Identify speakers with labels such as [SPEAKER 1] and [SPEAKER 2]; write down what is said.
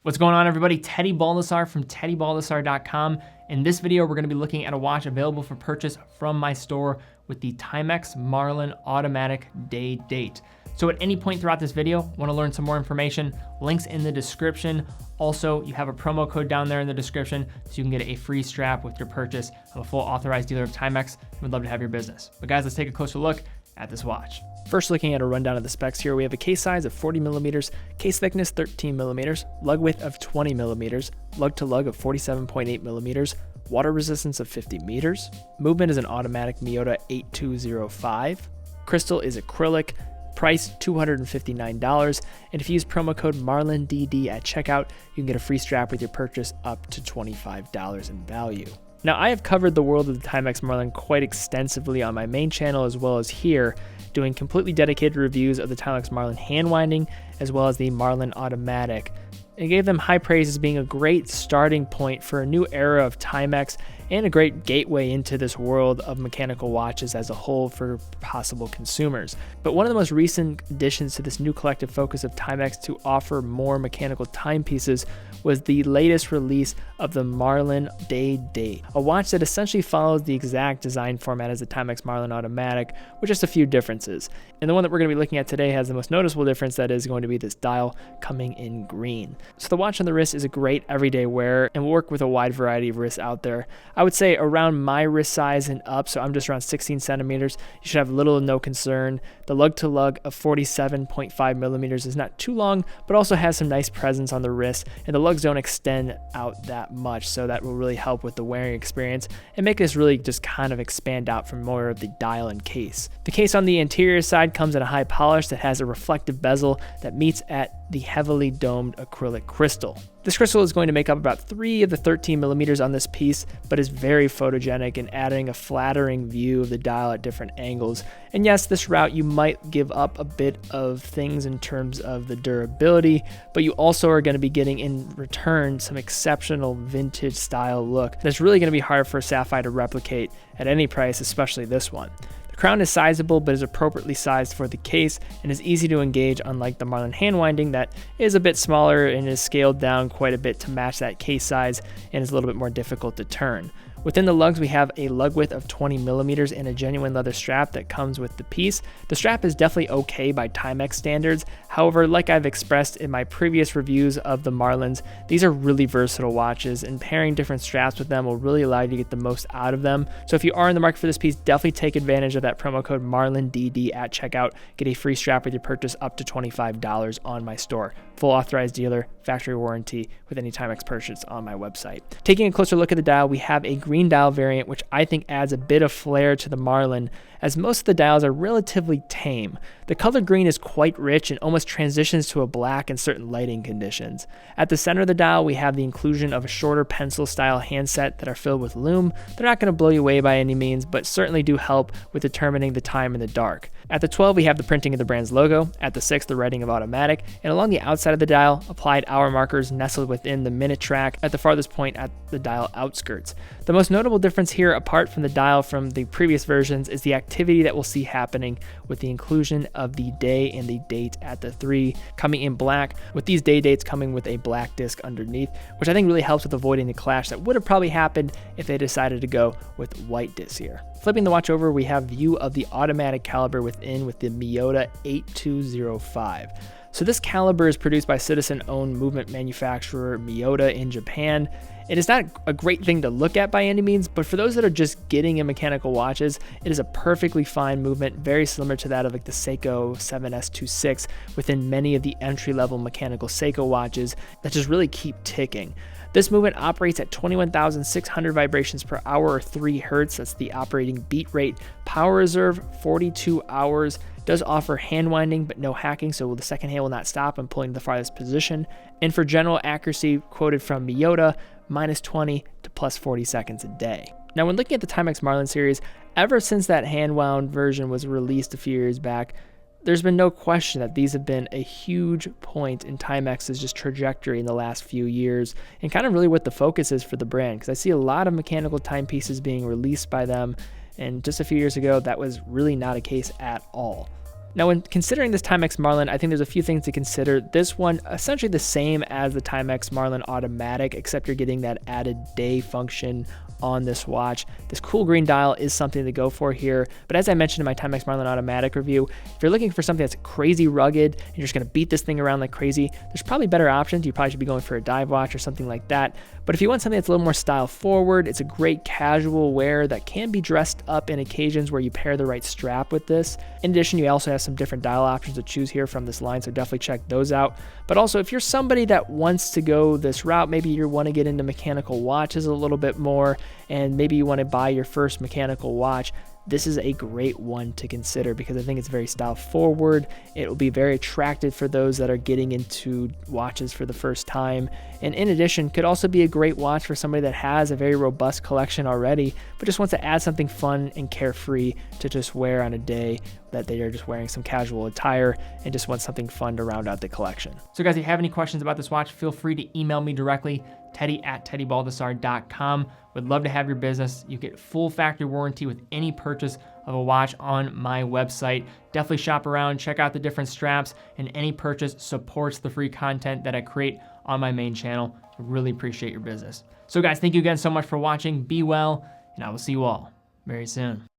[SPEAKER 1] What's going on, everybody? Teddy Baldassarre from teddybaldassarre.com. In this video, we're going to be looking at a watch available for purchase from my store with the Timex Marlin automatic day date. So at any point throughout this video, want to learn some more information, links in the description. Also, you have a promo code down there in the description so you can get a free strap with your purchase. I'm a full authorized dealer of Timex and would love to have your business. But guys, let's take a closer look at this watch. First, looking at a rundown of the specs here, we have a case size of 40 millimeters, case thickness 13 millimeters, lug width of 20 millimeters, lug to lug of 47.8 millimeters, water resistance of 50 meters. Movement is an automatic Miyota 8205. Crystal is acrylic. Price $259, and if you use promo code MarlinDD at checkout, you can get a free strap with your purchase up to $25 in value. Now, I have covered the world of the Timex Marlin quite extensively on my main channel as well as here, doing completely dedicated reviews of the Timex Marlin hand winding as well as the Marlin automatic. I gave them high praise as being a great starting point for a new era of Timex and a great gateway into this world of mechanical watches as a whole for possible consumers. But one of the most recent additions to this new collective focus of Timex to offer more mechanical timepieces was the latest release of the Marlin Day Date, a watch that essentially follows the exact design format as the Timex Marlin Automatic with just a few differences. And the one that we're going to be looking at today has the most noticeable difference, that is going to be this dial coming in green. So the watch on the wrist is a great everyday wear and will work with a wide variety of wrists out there. I would say around my wrist size and up, so I'm just around 16 centimeters, you should have little to no concern. The lug to lug of 47.5 millimeters is not too long, but also has some nice presence on the wrist, and the lugs don't extend out that much, so that will really help with the wearing experience and make this really just kind of expand out from more of the dial and case. The case on the interior side comes in a high polish that has a reflective bezel that meets at the heavily domed acrylic crystal. This crystal is going to make up about 3 of the 13 millimeters on this piece, but is very photogenic and adding a flattering view of the dial at different angles. And yes, this route you might give up a bit of things in terms of the durability, but you also are going to be getting in return some exceptional vintage style look that's really going to be hard for a sapphire to replicate at any price, especially this one. The crown is sizable but is appropriately sized for the case and is easy to engage, unlike the Marlin hand winding that is a bit smaller and is scaled down quite a bit to match that case size and is a little bit more difficult to turn. Within the lugs, we have a lug width of 20 millimeters and a genuine leather strap that comes with the piece. The strap is definitely okay by Timex standards. However, like I've expressed in my previous reviews of the Marlins, these are really versatile watches, and pairing different straps with them will really allow you to get the most out of them. So if you are in the market for this piece, definitely take advantage of that promo code MarlinDD at checkout. Get a free strap with your purchase up to $25 on my store. Full authorized dealer, factory warranty with any Timex purchase on my website. Taking a closer look at the dial, we have a green dial variant, which I think adds a bit of flair to the Marlin, as most of the dials are relatively tame. The color green is quite rich and almost transitions to a black in certain lighting conditions. At the center of the dial, we have the inclusion of a shorter pencil style handset that are filled with lume. They're not going to blow you away by any means, but certainly do help with determining the time in the dark. At the 12, we have the printing of the brand's logo. At the 6, the writing of automatic. And along the outside of the dial, applied hour markers nestled within the minute track at the farthest point at the dial outskirts. The most notable difference here, apart from the dial from the previous versions, is the activity that we'll see happening with the inclusion of the day and the date at the 3 coming in black, with these day dates coming with a black disc underneath, which I think really helps with avoiding the clash that would have probably happened if they decided to go with white discs here. Flipping the watch over, we have view of the automatic caliber within with the Miyota 8205. So this caliber is produced by citizen-owned movement manufacturer Miyota in Japan. It is not a great thing to look at by any means, but for those that are just getting in mechanical watches, it is a perfectly fine movement, very similar to that of like the Seiko 7S26 within many of the entry-level mechanical Seiko watches that just really keep ticking. This movement operates at 21,600 vibrations per hour or 3 hertz. That's the operating beat rate. Power reserve, 42 hours. Does offer hand winding, but no hacking, so the second hand will not stop when pulling to the farthest position. And for general accuracy, quoted from Miyota, -20 to +40 seconds a day. Now, when looking at the Timex Marlin series, ever since that hand wound version was released a few years back, there's been no question that these have been a huge point in Timex's just trajectory in the last few years, and kind of really what the focus is for the brand, because I see a lot of mechanical timepieces being released by them, and just a few years ago, that was really not a case at all. Now, when considering this Timex Marlin, I think there's a few things to consider. This one, essentially the same as the Timex Marlin Automatic, except you're getting that added day function on this watch. This cool green dial is something to go for here, but as I mentioned in my Timex Marlin Automatic review, if you're looking for something that's crazy rugged and you're just gonna beat this thing around like crazy, there's probably better options. You probably should be going for a dive watch or something like that. But if you want something that's a little more style forward, it's a great casual wear that can be dressed up in occasions where you pair the right strap with this. In addition, you also have some different dial options to choose here from this line, so definitely check those out. But also, if you're somebody that wants to go this route, maybe you want to get into mechanical watches a little bit more, and maybe you want to buy your first mechanical watch, this is a great one to consider because I think it's very style forward. It will be very attractive for those that are getting into watches for the first time. And in addition, could also be a great watch for somebody that has a very robust collection already, but just wants to add something fun and carefree to just wear on a day that they are just wearing some casual attire and just want something fun to round out the collection. So guys, if you have any questions about this watch, feel free to email me directly, teddy@teddybaldassarre.com. Would love to have your business. You get full factory warranty with any purchase of a watch on my website. Definitely shop around, check out the different straps, and any purchase supports the free content that I create on my main channel. I really appreciate your business. So guys, thank you again so much for watching. Be well, and I will see you all very soon.